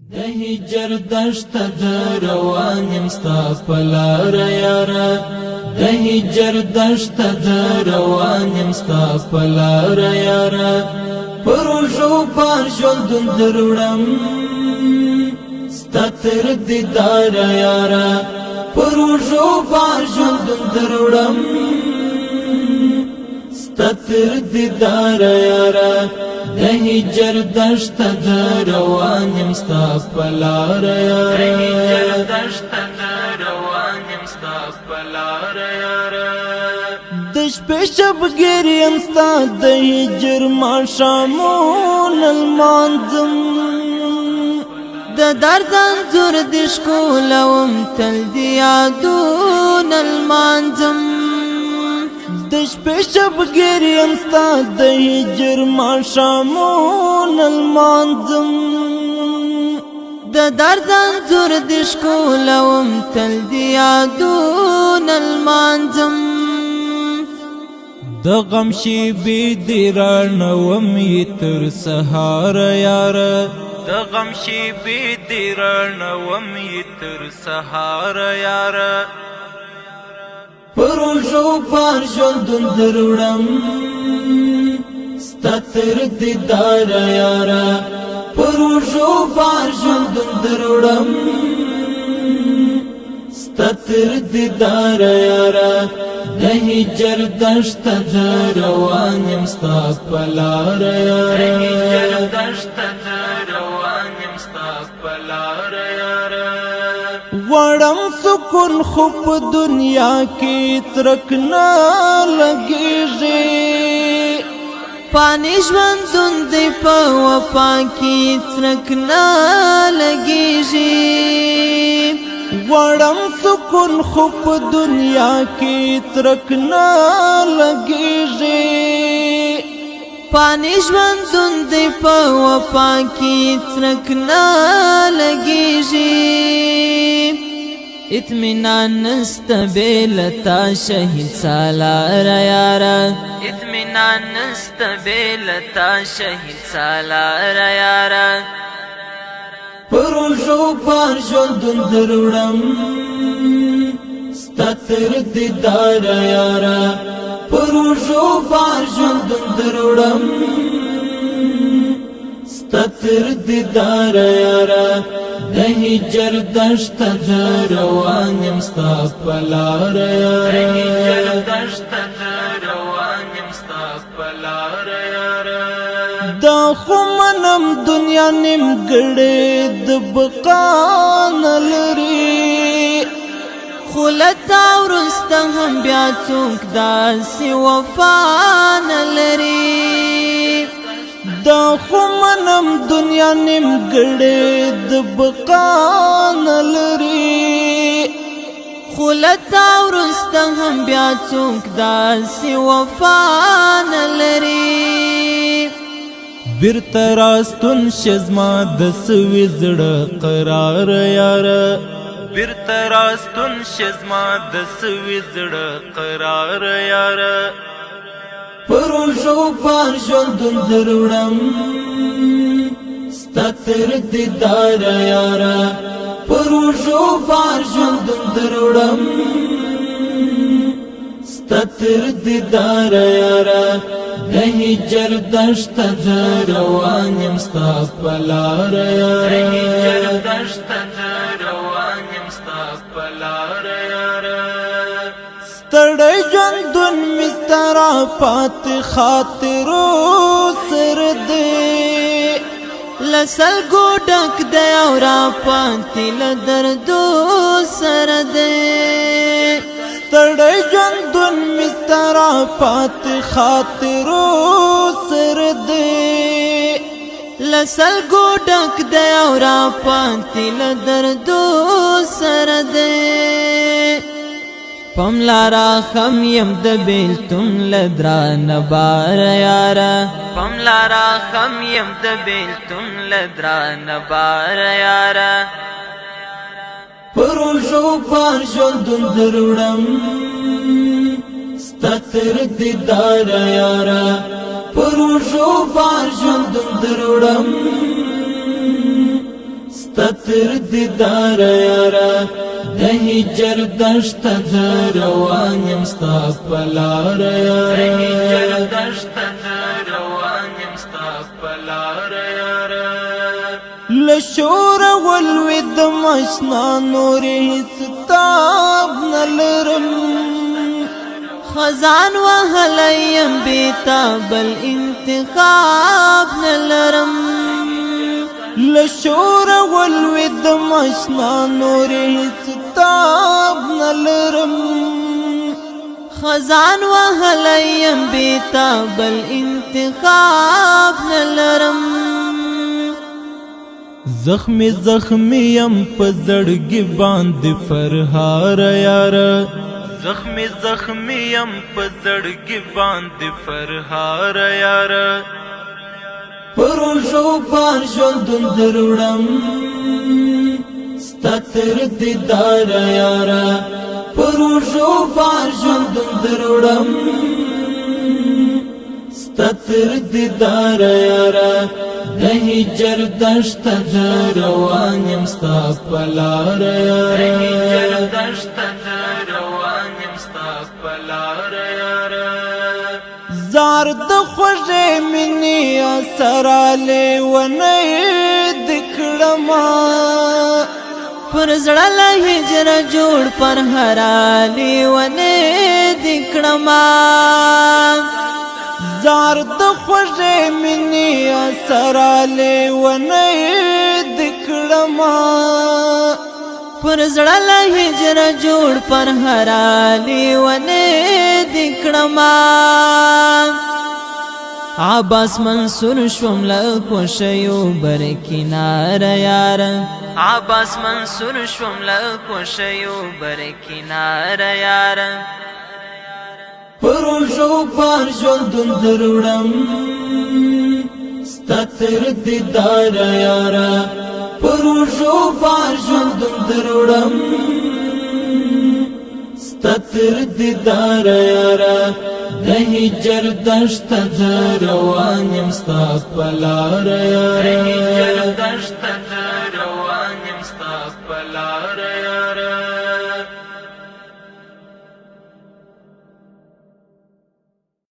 د هجر دشت د روانم ستا پلار یارا د هجر دشت د روانم ستا پلار یارا پروژو بار ژوندون دروړم ستا تر دیدار یارا پروژو بار ژوندون دروړم ستا تر دیدار یارا د هجر دشت د روانم ستا پلار یارا د هجر دشت د روانم ستا پلار یارا د شپې شبګریم ستا د هجر ماښامون المانځم د درد انځور د ښکلوم تل د یادون المانځم د شپې شبګریم ستا د هجر ماښامون المانځم د درد انځور د ښکلوم تل د یادون المانځم د غم شیبې دې رانوم یې تر سهار یاره د غم شیبې دې رانوم یې تر سهار یاره پروژو بار ژوندون دروړم ستا تر دیدار یارا پروژو بار ژوندون دروړم ستا تر دیدار یارا د هجر دشت د روانم ستا پلار یارا د هجر دشت د روانم ستا پلار یارا وړم سکون خو په دنیا کې ترک نه لګېږي پانی ژوندون دی په وفا کې ترک نه لګېږي وړم سکون خو په دنیا کې ترک نه لګېږي پانی ژوندون دی په وفا کې ترک نه لګېږي اطمینان نسته بیلتا شهید سالار یارا اطمینان نسته بیلتا شهید سالار یارا پروژو بار ژوندون دروړم ستا تر دیدار یارا پروژو بار ژوندون دروړم ستا تر دیدار یارا د هجر دشت د روانم ستا پلار یارا د هجر دشت د روانم ستا پلار یارا دا خو منم دنیا نیمګړې د بقا نه لري خو له تا وروسته هم بیا څوک داسې وفا نه لري دا خو منم دنیا نیمګړې د بقا نه لري خو له تا وروسته هم بیا څوک داسې وفا نه لري بیرته راستون شه زما د سوي زړه قرار یاره بیرته راستون شه زما د سوي زړه قرار یاره پروژو بار ژوندون دروړم ستا تر دیدار یارا پروژو بار ژوندون دروړم ستا تر دیدار یارا د هجر دشت د روانم ستا پلار یارا د هجر دشت د روانم ستا پلار یارا ستړی ژوندون مې سترا پات خاطرو سر دی لسلګو ډک دی او را پاتې له دردو سر دی ستړی ژوندون مې سترا پات خاطرو سر دی لسلګو ډک دی او را پاتې له دردو سر دی پملارا خم یم د بیلتون لدران بار یارا پملارا خم یم د بیلتون لدران بار یارا پروژو بار ژوندون دروړم ستا تر دیدار یارا پروژو بار ژوندون دروړم ستتر دیدار یارا د هجر دشت د روان یم ستا په لار یارا د هجر دشت د روان یم ستا په لار یارا لشور ولوید مشنا نور هیڅ تاب نلرم خزان وهلیم بیتاب الانتخاب نلرم لشور ولوید مشنا نور هیڅ تاب نلرم خزان وهلیم بیتاب الانتخاب نلرم زخمی زخمی یم په زړګي باندې فرهار یارا زخمی زخمی یم په زړګي باندې فرهار یارا پروژو بار ژوندون دروړم ستتر دیدار یارا پروژو بار ژوندون دروړم ستتر دیدار یارا د هجر دشت د روان یم ستا په لار یارا د هجر دشت د روان یم ستا په لار یارا زار د خوږې مینې اسرا لیونی د کړما پر زړه له هجر جوړ پر هرا لیونی د کړما زار د خوږې مینې اسرا لیونی د کړما پر زړه له هجر جوړ پر هرا لیونی د کړما عباس منصور شوم له خوښیو بر کنار یارا عباس منصور شوم له خوښیو بر کنار یارا پروژو بار ژوندون دروړم ستتر دیدار یارا پروژو بار ژوندون دروړم ستتر دیدار یارا د هجر دشت د روان یم ستا په لار یارا